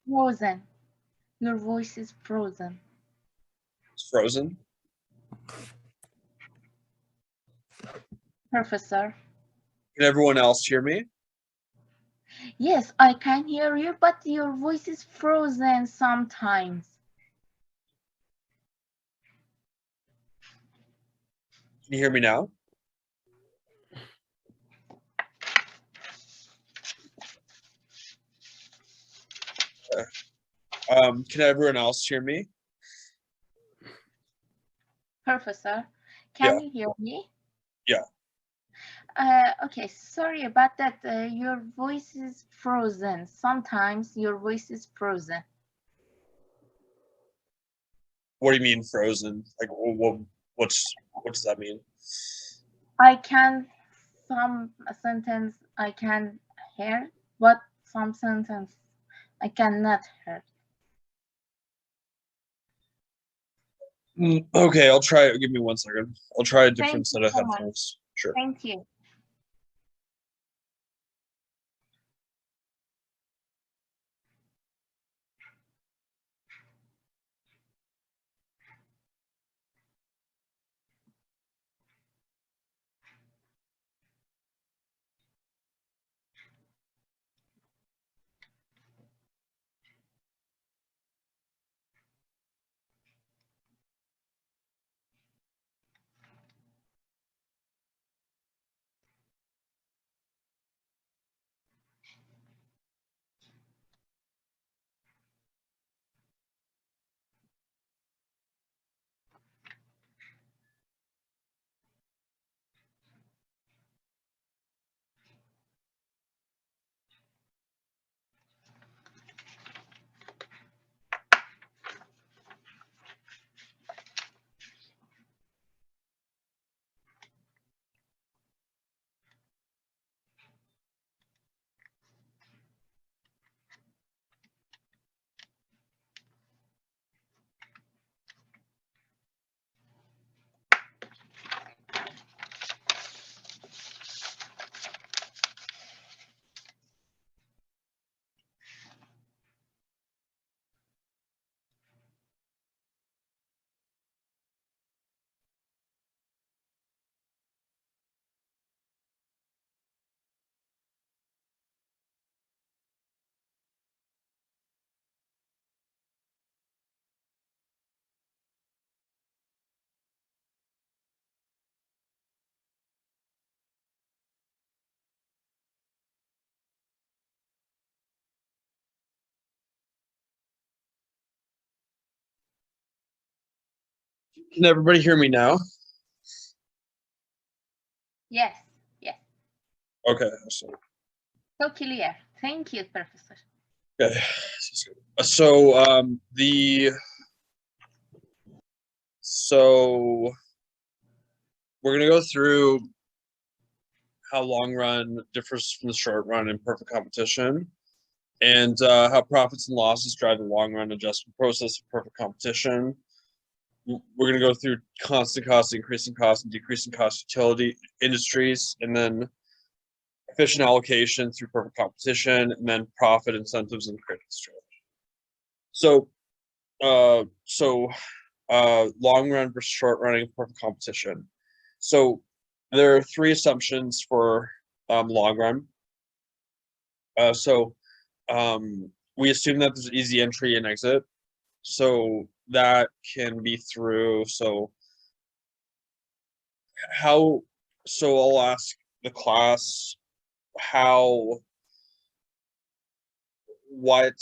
Frozen. Your voice is frozen. It's frozen. Professor. Can everyone else hear me? Yes, I can hear you, but your voice is frozen sometimes. Can you hear me now? Can everyone else hear me? Professor, Yeah. can you hear me? Yeah. Okay, sorry about that. Your voice is frozen. Sometimes your voice is frozen. What do you mean frozen? Like, what does that mean? I can some sentence I can hear, but some sentence I cannot hear. Okay, I'll try it. Give me 1 second. I'll try a different Thank set you of so much. headphones. Sure. Thank you. Can everybody hear me now? Yes, yes. Okay. So clear. Thank you, Professor. Okay. So we're gonna go through how long run differs from the short run in perfect competition, and how profits and losses drive the long run adjustment process of perfect competition. We're going to go through constant cost, increasing cost, and decreasing cost utility industries, and then efficient allocation through perfect competition, and then profit incentives and credit strategy. So, long run versus short running perfect competition. So there are three assumptions for long run. We assume that there's easy entry and exit. So that can be through, I'll ask the class how, what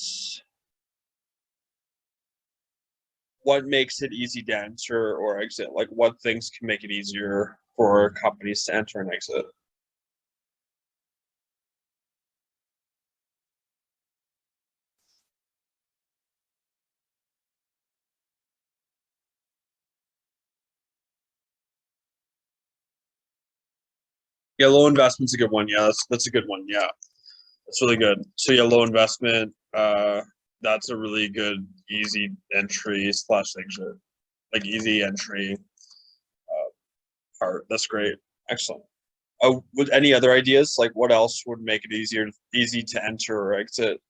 makes it easy to enter or exit? Like what things can make it easier for companies to enter and exit? Yeah, low investment's a good one. Yeah, that's a good one. Yeah, that's really good. So yeah, low investment. That's a really good easy entry slash exit, like easy entry part. That's great. Excellent. With any other ideas? Like what else would make it easy to enter or exit?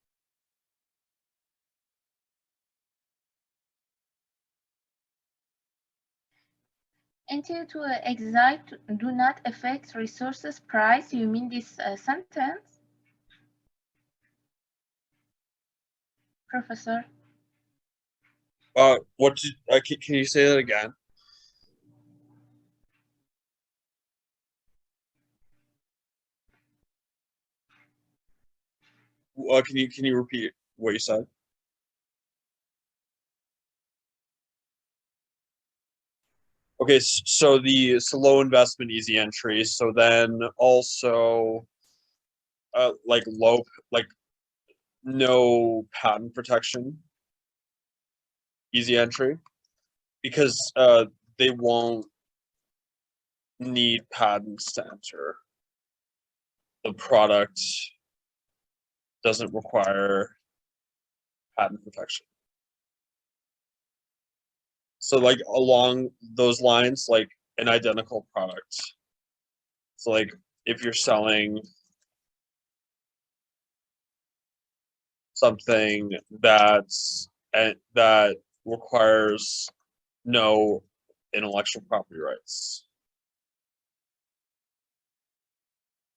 Until to exact do not affect resources price. You mean this sentence, Professor? What did, can you say that again? Can you repeat what you said? Okay, so low investment, easy entry. So then also like like no patent protection, easy entry, because they won't need patents to enter. The product doesn't require patent protection. So like along those lines, like an identical product. So like if you're selling something that requires no intellectual property rights.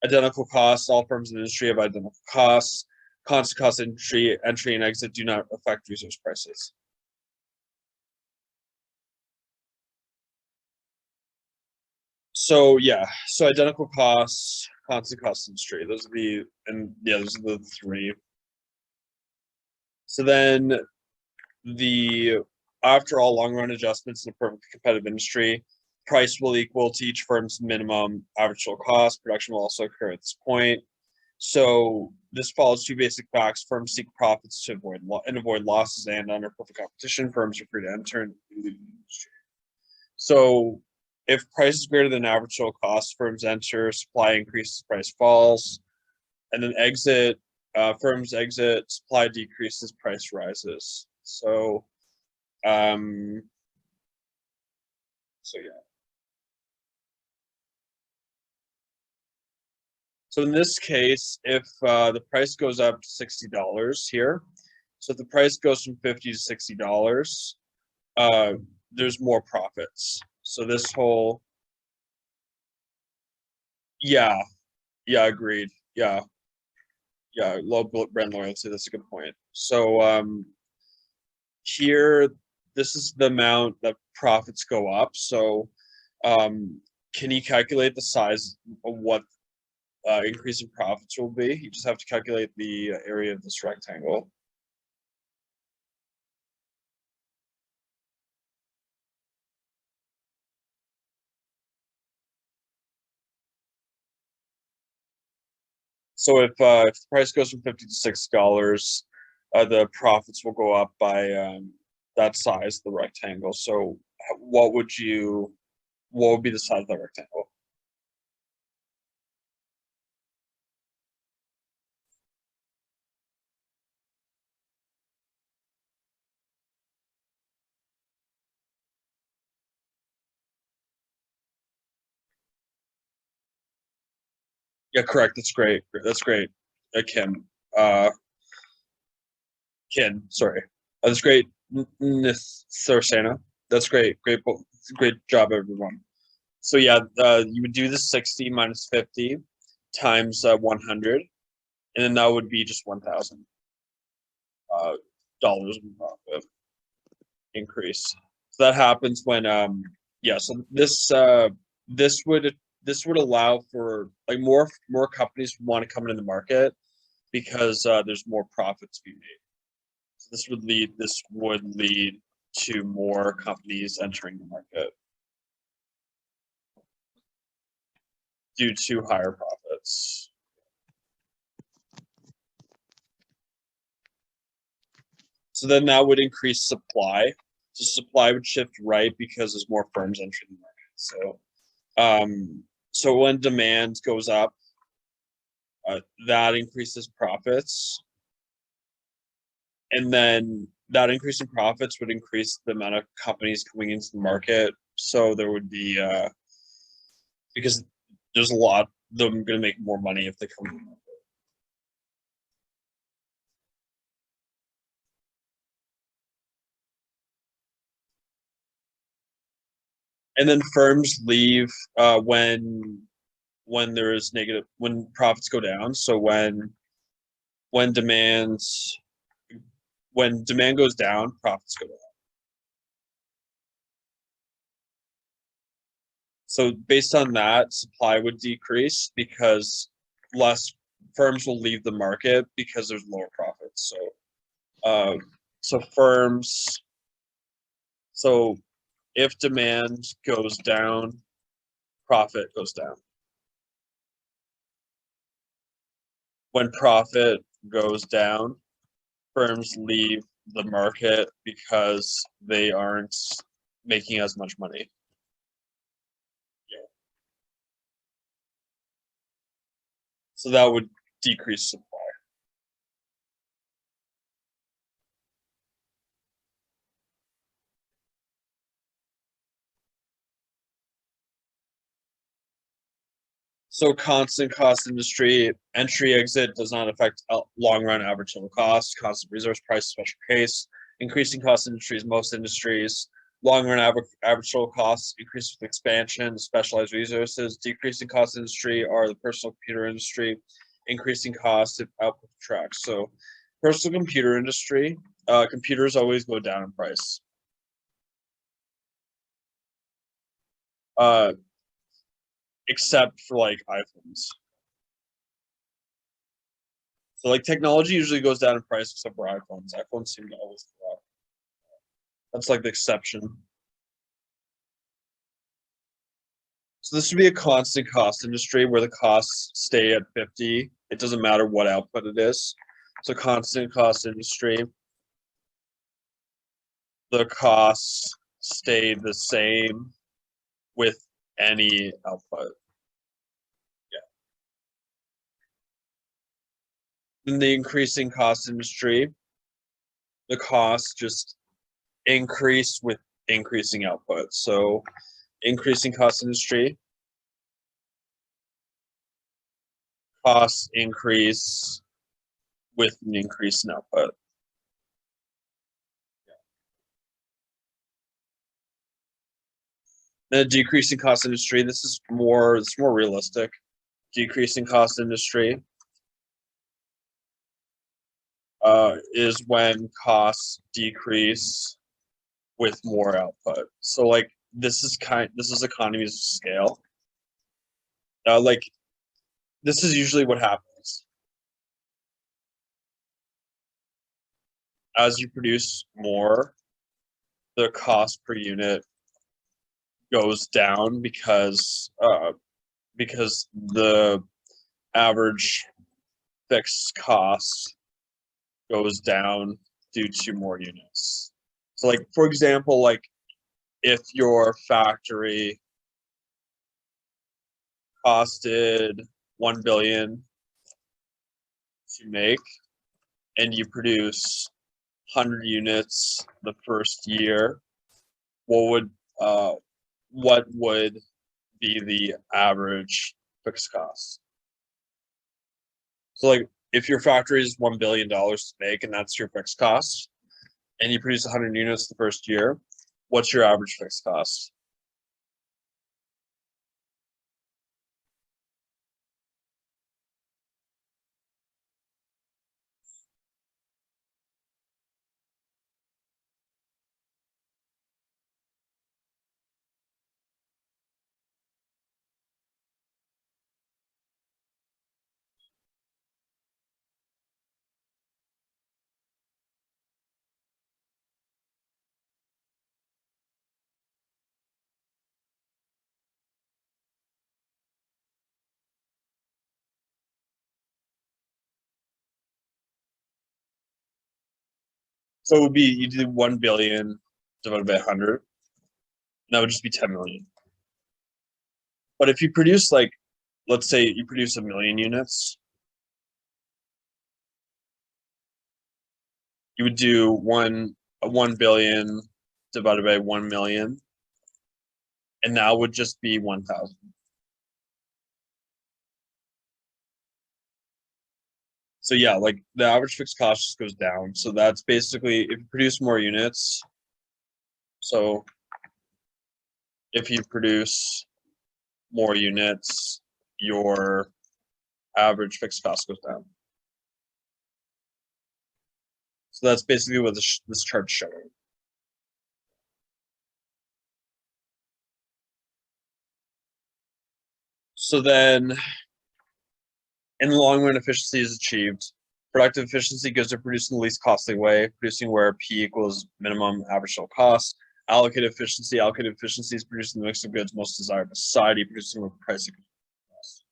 Identical costs, all firms in the industry have identical costs. Constant cost entry and exit do not affect resource prices. So yeah, so identical costs, constant cost industry. Those are those are the three. So then after all long run adjustments in a perfectly competitive industry, price will equal to each firm's minimum average total cost. Production will also occur at this point. So this follows two basic facts. Firms seek profits to avoid losses, and under perfect competition, firms are free to enter and leave the industry. So if price is greater than average total cost, firms enter, supply increases, price falls, and then exit. Firms exit, supply decreases, price rises. So so yeah. So in this case, if the price goes up to $60 here, so if the price goes from 50 to $60, there's more profits. So this whole, yeah, yeah, agreed. Yeah, low brand loyalty. That's a good point. So here, this is the amount that profits go up. So can you calculate the size of what increase in profits will be? You just have to calculate the area of this rectangle. So if the price goes from 50 to $60, the profits will go up by that size, the rectangle. So what would be the size of that rectangle? Yeah, correct. That's great. That's great. Kim. Uh, sorry. That's great. Thorsana. That's great. Great job, everyone. So yeah, you would do the 60 minus 50 times 100, and then that would be just 1,000 dollars in profit increase. So that happens when yeah. So this would this would allow for like more companies want to come into the market because there's more profit to be made. So this would lead to more companies entering the market due to higher profits. So then that would increase supply. So supply would shift right because there's more firms entering the market. So when demand goes up, that increases profits, and then that increase in profits would increase the amount of companies coming into the market. So there would be because there's a lot of them going to make more money if they come in. And then firms leave when there is negative, when profits go down. So when demand goes down, profits go down. So based on that, supply would decrease because less firms will leave the market because there's lower profits. So firms, so if demand goes down, profit goes down. When profit goes down, firms leave the market because they aren't making as much money. So that would decrease supply. So constant cost industry, entry exit does not affect long run average total cost. Constant resource price, special case. Increasing cost industries, most industries. Long run average total costs increase with expansion, specialized resources. Decreasing cost industry are the personal computer industry. Increasing cost if output tracks. So personal computer industry, computers always go down in price. Except for like iPhones. So like technology usually goes down in price except for iPhones. iPhones seem to always go up. That's like the exception. So this would be a constant cost industry where the costs stay at 50. It doesn't matter what output it is. So constant cost industry, the costs stay the same with any output. In the increasing cost industry, the costs just increase with increasing output. So increasing cost industry, costs increase with an increase in output. The decreasing cost industry, it's more realistic. Decreasing cost industry is when costs decrease with more output. So like this is economies of scale. Like this is usually what happens. As you produce more, the cost per unit goes down because the average fixed cost goes down due to more units. So like for example, like if your factory costed 1 billion to make and you produce 100 units the first year, what would be the average fixed cost? So like if your factory is $1 billion to make and that's your fixed cost, and you produce 100 units the first year, what's your average fixed cost? So it would be you do 1 billion divided by 100. That would just be 10 million. But if you produce like, let's say you produce 1 million units, you would do 1 billion divided by 1 million, and that would just be 1,000. So yeah, like the average fixed cost just goes down. So that's basically if you produce more units. So if you produce more units, your average fixed cost goes down. So that's basically what this chart's showing. So then, in the long run, efficiency is achieved. Productive efficiency goes to produce in the least costly way, producing where P equals minimum average total cost. Allocated efficiency is producing the mix of goods most desired by society, producing where price equals cost.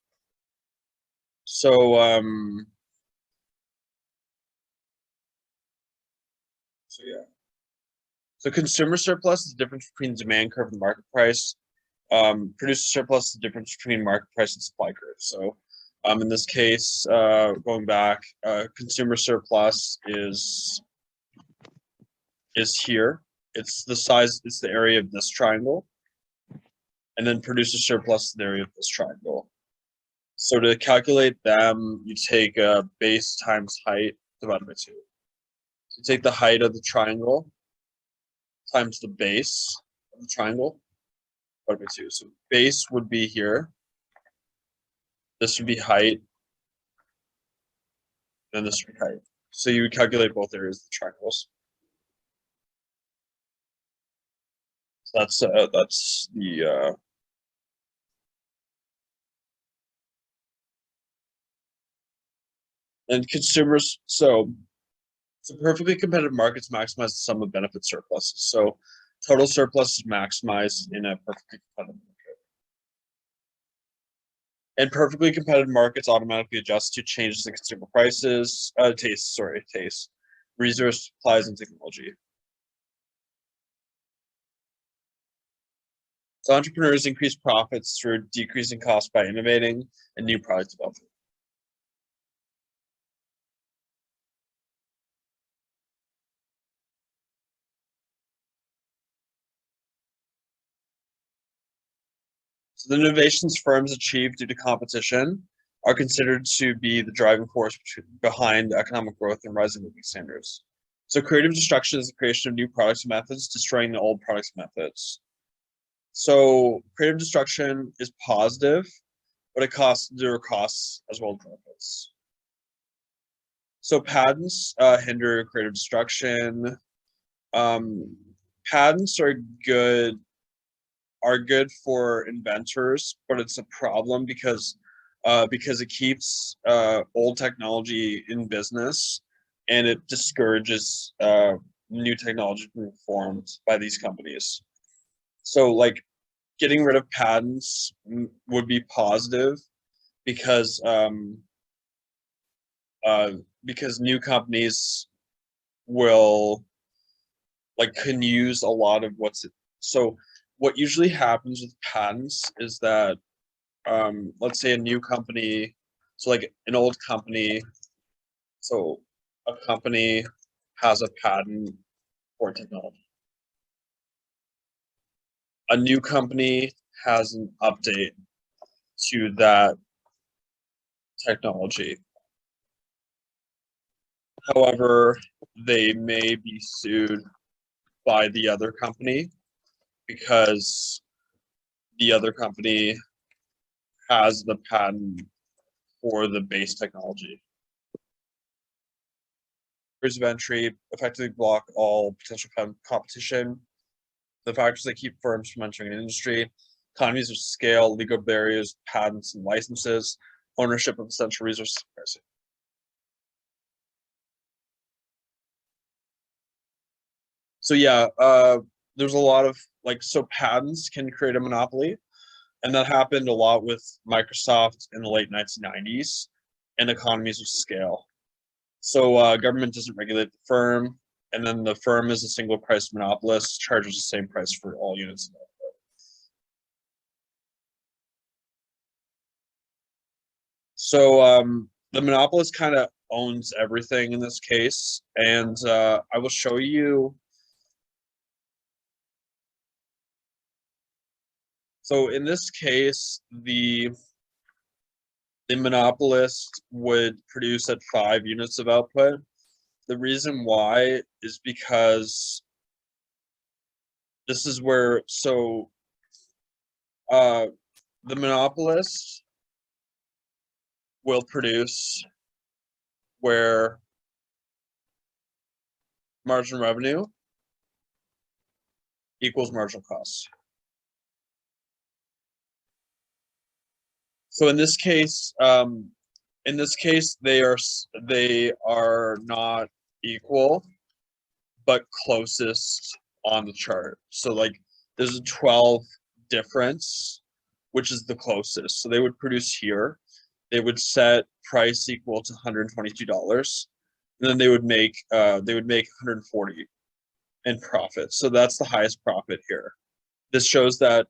So, yeah. So consumer surplus is the difference between demand curve and market price. Producer surplus is the difference between market price and supply curve. So in this case, going back, consumer surplus is here. It's the size, it's the area of this triangle. And then producer surplus is the area of this triangle. So to calculate them, you take base times height divided by 2. So you take the height of the triangle times the base of the triangle divided by 2. So base would be here. This would be height. Then this would be height. So you would calculate both areas of the triangles. So that's the and consumers. So perfectly competitive markets maximize the sum of benefit surpluses. So total surplus is maximized in a perfectly competitive market. And perfectly competitive markets automatically adjust to changes in consumer prices, taste, resource supplies, and technology. So entrepreneurs increase profits through decreasing costs by innovating and new product development. So the innovations firms achieve due to competition are considered to be the driving force behind economic growth and rising living standards. So creative destruction is the creation of new products and methods, destroying the old products and methods. So creative destruction is positive, but there are costs as well as benefits. So patents hinder creative destruction. Patents are good for inventors, but it's a problem because it keeps old technology in business, and it discourages new technology being formed by these companies. So like getting rid of patents would be positive because new companies can use a lot of so what usually happens with patents is that let's say a new company, so like an old company, so a company has a patent for technology. A new company has an update to that technology. However, they may be sued by the other company because the other company has the patent for the base technology. Barriers of entry effectively block all potential competition. The factors that keep firms from entering an industry: economies of scale, legal barriers, patents and licenses, ownership of essential resources, pricing. So yeah, there's a lot of so patents can create a monopoly, and that happened a lot with Microsoft in the late 1990s and economies of scale. So government doesn't regulate the firm, and then the firm is a single price monopolist, charges the same price for all units. So the monopolist kind of owns everything in this case, and I will show you. So in this case, the monopolist would produce at 5 units of output. The reason why is because this is where, so the monopolist will produce where marginal revenue equals marginal cost. So in this case, they are not equal, but closest on the chart. So like there's a 12 difference, which is the closest. So they would produce here. They would set price equal to $122, and then they would make 140 in profit. So that's the highest profit here. This shows that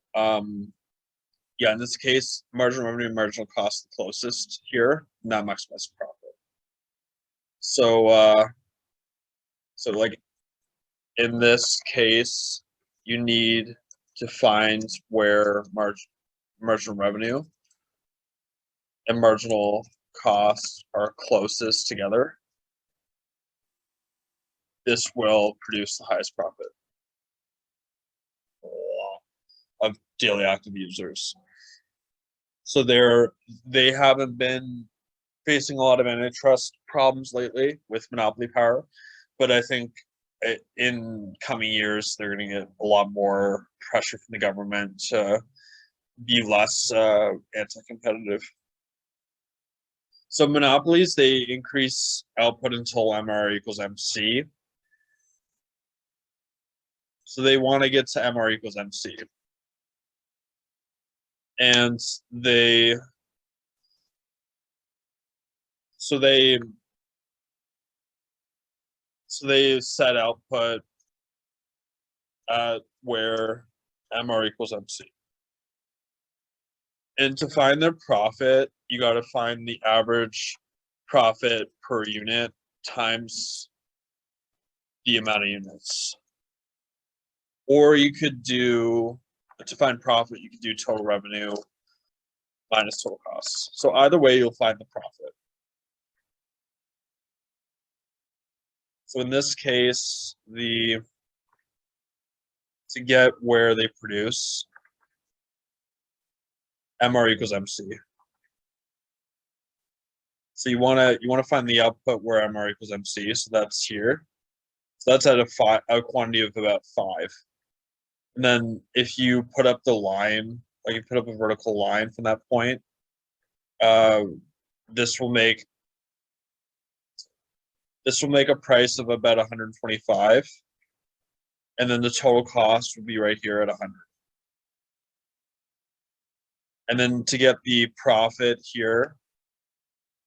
yeah, in this case, marginal revenue and marginal cost the closest here, not maximize profit. So so like in this case, you need to find where marginal revenue and marginal costs are closest together. This will produce the highest profit of daily active users. So they haven't been facing a lot of antitrust problems lately with monopoly power, but I think in coming years they're going to get a lot more pressure from the government to be less anti-competitive. So monopolies, they increase output until MR equals MC. So they want to get to MR equals MC. And they set output at where MR equals MC. And to find their profit, you got to find the average profit per unit times the amount of units. Or you could do, to find profit, you could do total revenue minus total costs. So either way, you'll find the profit. So in this case, to get where they produce, MR equals MC. So you want to find the output where MR equals MC. So that's here. So that's at a quantity of about 5. And then if you put up the line, like you put up a vertical line from that point, this will make a price of about 125, and then the total cost would be right here at 100. And then to get the profit here,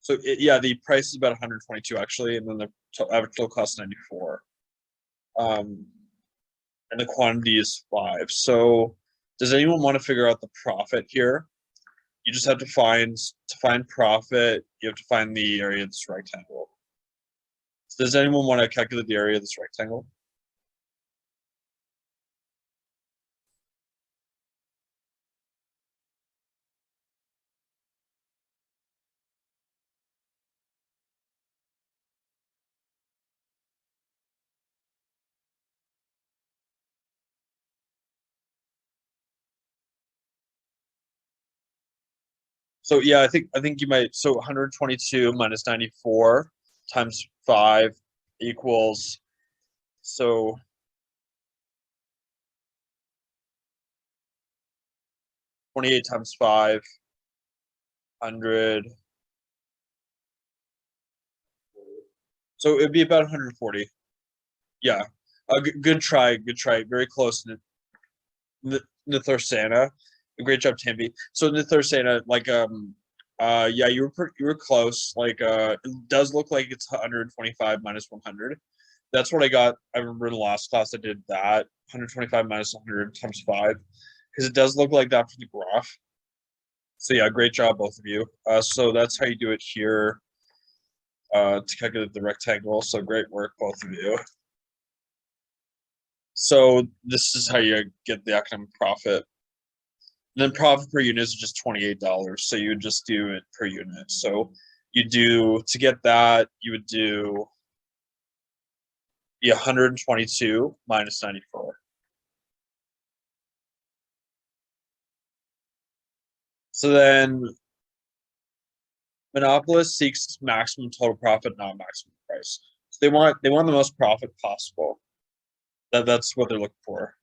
so yeah, the price is about 122 actually, and then the average total cost is 94. And the quantity is 5. So does anyone want to figure out the profit here? You just have to find profit, you have to find the area of this rectangle. So does anyone want to calculate the area of this rectangle? So yeah, I think you might. So 122 minus 94 times 5 equals, so 28 times 5, 100. So it'd be about 140. Yeah, good try. Very close. Nithursana. Great job, Timby. So Nithursana, like yeah, you were close. Like it does look like it's 125 minus 100. That's what I got. I remember in the last class I did that 125 minus 100 times 5, because it does look like that for the graph. So yeah, great job, both of you. So that's how you do it here to calculate the rectangle. So great work, both of you. So this is how you get the economic profit. And then profit per unit is just $28. So you would just do it per unit. So to get that, you would do the 122 minus 94. So then monopolist seeks maximum total profit, not maximum price. So they want the most profit possible. That's what they're looking for.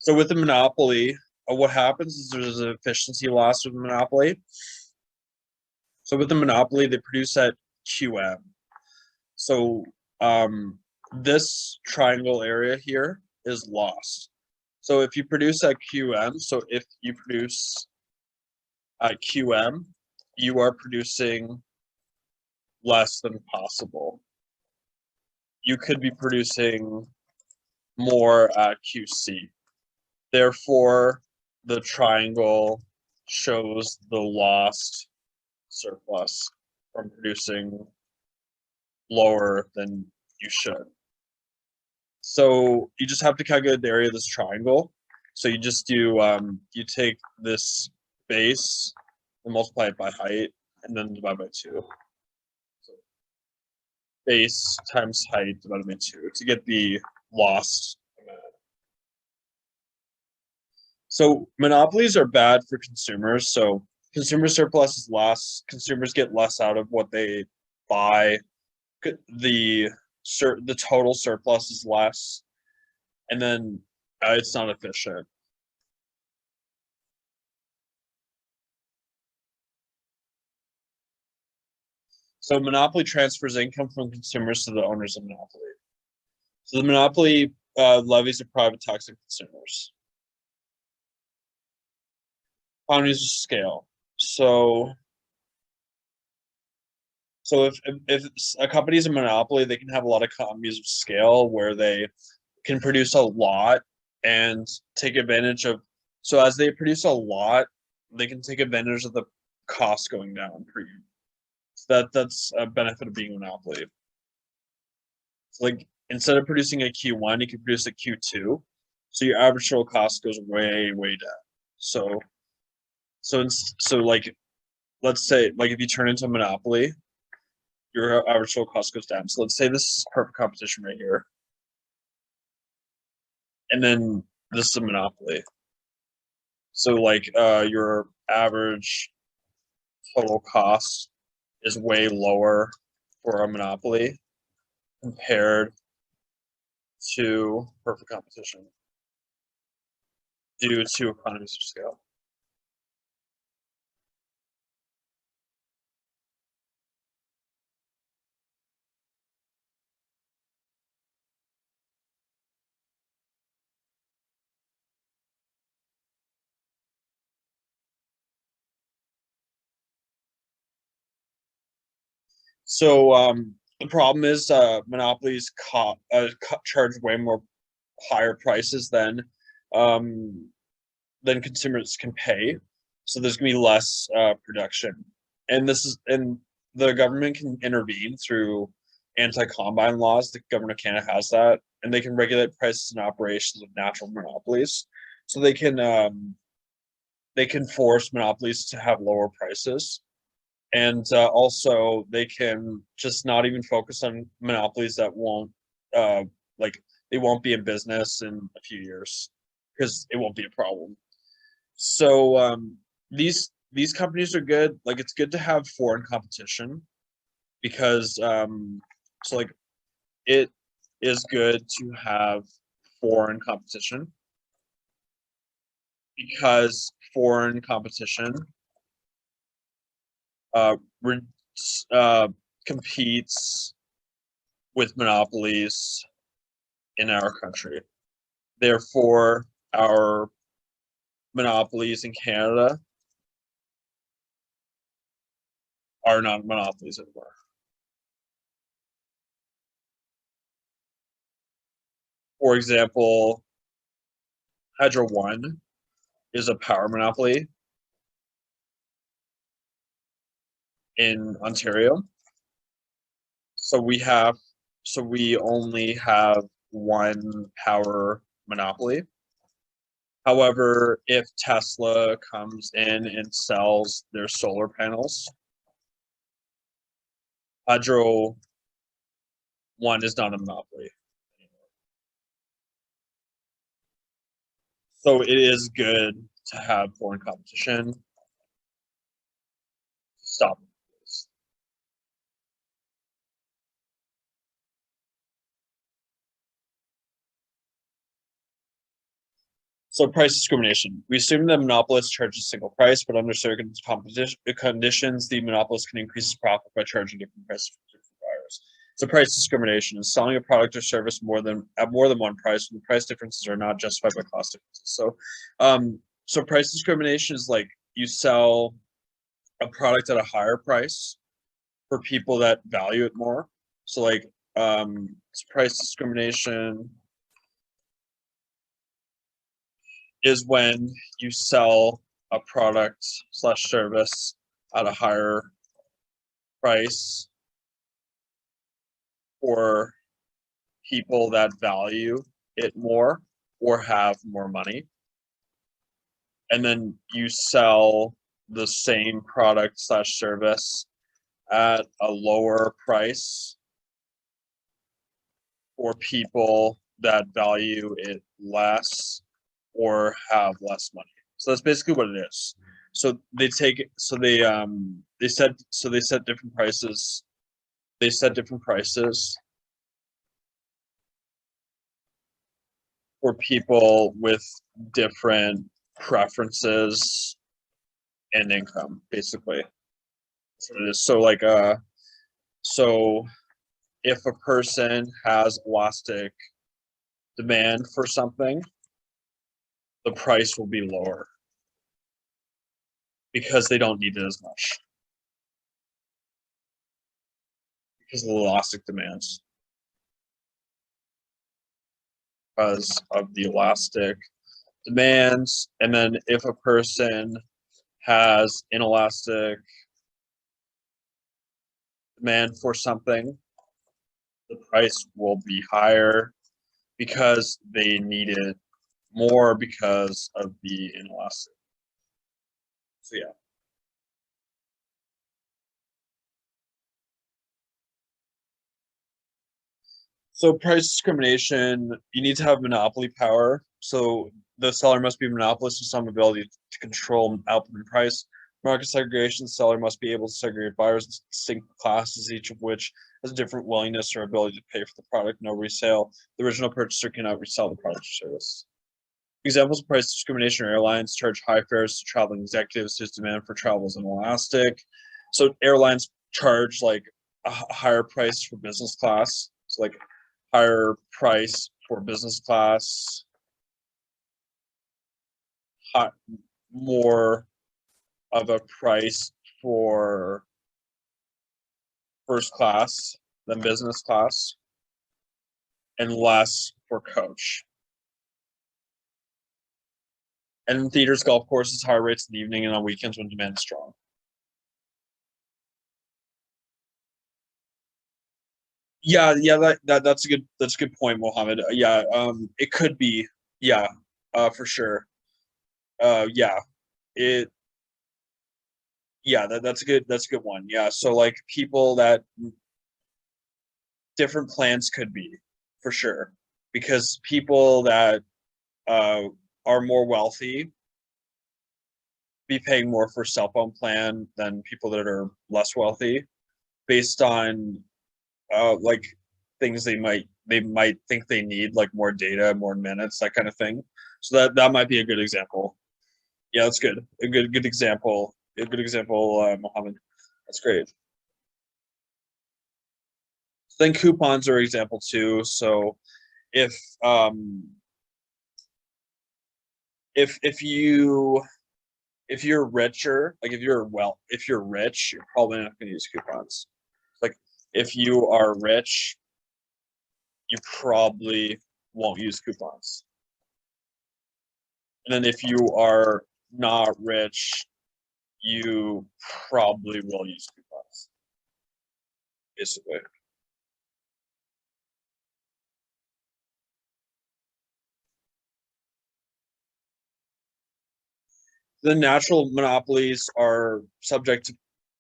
So with the monopoly, what happens is there's an efficiency loss with the monopoly. So with the monopoly, they produce at QM. So this triangle area here is lost. So if you produce at QM, so if you produce at QM, you are producing less than possible. You could be producing more at QC. Therefore, the triangle shows the lost surplus from producing lower than you should. So you just have to calculate the area of this triangle. So you just do, you take this base and multiply it by height and then divide by 2. So base times height divided by 2 to get the lost amount. So monopolies are bad for consumers. So consumer surplus is less. Consumers get less out of what they buy. The total surplus is less, and then it's not efficient. So monopoly transfers income from consumers to the owners of monopoly. So the monopoly levies a private tax on consumers. Economies of scale. So if a company is a monopoly, they can have a lot of economies of scale where they can produce a lot and take advantage of. So as they produce a lot, they can take advantage of the cost going down per unit. So that's a benefit of being a monopoly. So like instead of producing a Q1, you can produce a Q2. So your average total cost goes way down. So like let's say like if you turn into a monopoly, your average total cost goes down. So let's say this is perfect competition right here. And then this is a monopoly. So like your average total cost is way lower for a monopoly compared to perfect competition due to economies of scale. So the problem is monopolies charge way more higher prices than consumers can pay. So there's gonna be less production, and the government can intervene through anti-combine laws. The government of Canada has that, and they can regulate prices and operations of natural monopolies. So they can force monopolies to have lower prices, and also they can just not even focus on monopolies that won't like they won't be in business in a few years because it won't be a problem. So these companies are good. Like it's good to have foreign competition because so like it is good to have foreign competition because foreign competition competes with monopolies in our country. Therefore, our monopolies in Canada are not monopolies anymore. For example, Hydro One is a power monopoly in Ontario. So we have so we only have one power monopoly. However, if Tesla comes in and sells their solar panels, Hydro One is not a monopoly anymore. So it is good to have foreign competition. Stop this. So price discrimination. We assume that monopolists charge a single price, but under certain conditions, the monopolist can increase its profit by charging different prices for different buyers. So price discrimination is selling a product or service at more than one price when the price differences are not justified by cost differences. So price discrimination is like you sell a product at a higher price for people that value it more. So like it's price discrimination is when you sell a product / service at a higher price for people that value it more or have more money. And then you sell the same product / service at a lower price for people that value it less or have less money. So that's basically what it is. So they set different prices. They set different prices for people with different preferences and income, basically. That's what it is. So if a person has elastic demand for something, the price will be lower because they don't need it as much because of the elastic demands. Because of the elastic demands, and then if a person has inelastic demand for something, the price will be higher because they need it more because of the inelastic. So yeah. So price discrimination, you need to have monopoly power. So the seller must be a monopolist with some ability to control output and price. Market segregation, the seller must be able to segregate buyers into distinct classes, each of which has a different willingness or ability to pay for the product. No resale. The original purchaser cannot resell the product or service. Examples of price discrimination are airlines charge high fares to traveling executives whose demand for travel is inelastic. So airlines charge like a higher price for business class. So like higher price for business class, more of a price for first class than business class, and less for coach. And in theaters, golf courses, higher rates in the evening and on weekends when demand is strong. Yeah, that's a good point, Mohammed. Yeah, it could be, yeah, for sure. Yeah, it, yeah, that's a good one. Yeah, so like people that different plans could be for sure, because people that are more wealthy be paying more for cell phone plan than people that are less wealthy, based on like things they might think they need, like more data, more minutes, that kind of thing. So that might be a good example. Yeah, that's good. A good example. A good example, Mohammed. That's great. Then coupons are example too. So if if you're richer, like if you're rich, you're probably not going to use coupons. Like if you are rich, you probably won't use coupons. And then if you are not rich, you probably will use coupons, basically. The natural monopolies are subject to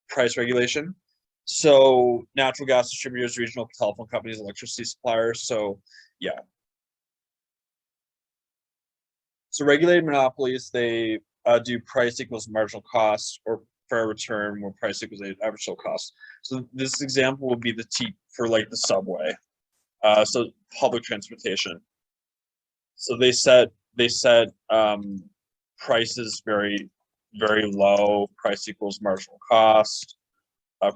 price regulation. So natural gas distributors, regional telephone companies, electricity suppliers. So yeah. So regulated monopolies, they do price equals marginal cost or fair return, where price equals average total cost. So this example would be the T for like the subway. So public transportation. So they set prices very low. Price equals marginal cost.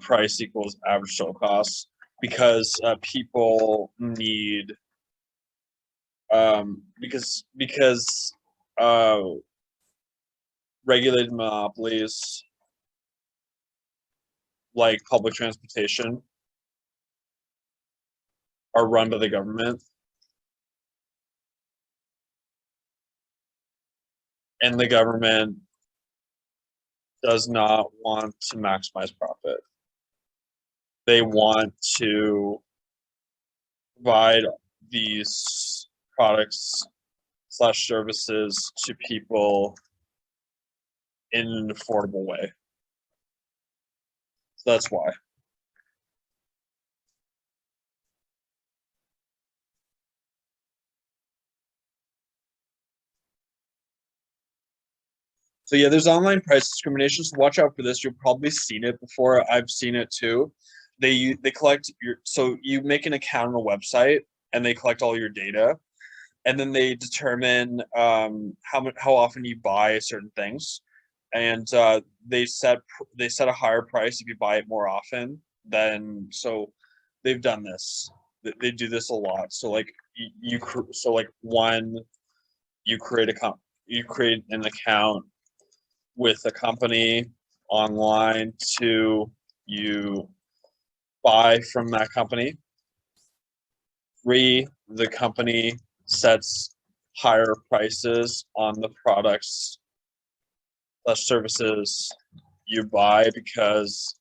Price equals average total cost, because people need because uh, regulated monopolies like public transportation are run by the government, and the government does not want to maximize profit. They want to provide these products slash services to people in an affordable way. So that's why. So yeah, there's online price discrimination. So watch out for this. You've probably seen it before. I've seen it too. They collect your, so you make an account on a website and they collect all your data, and then they determine how often you buy certain things, and they set a higher price if you buy it more often. Then so they've done this. They do this a lot. So like so like one, you you create an account with a company online. Two, you buy from that company. Three, the company sets higher prices on the products slash services you buy, because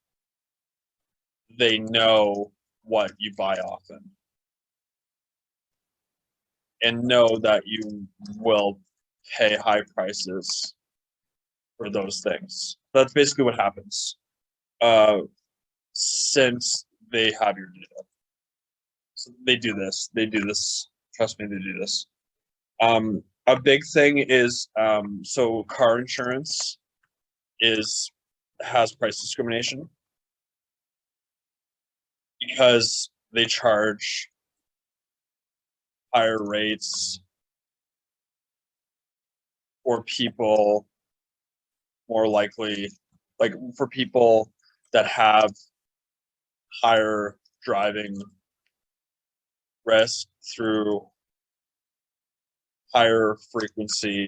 they know what you buy often and know that you will pay high prices for those things. That's basically what happens. Since they have your data. So they do this. They do this. Trust me, they do this. A big thing is so car insurance has price discrimination, because they charge higher rates for people more likely, like for people that have higher driving risk through higher frequency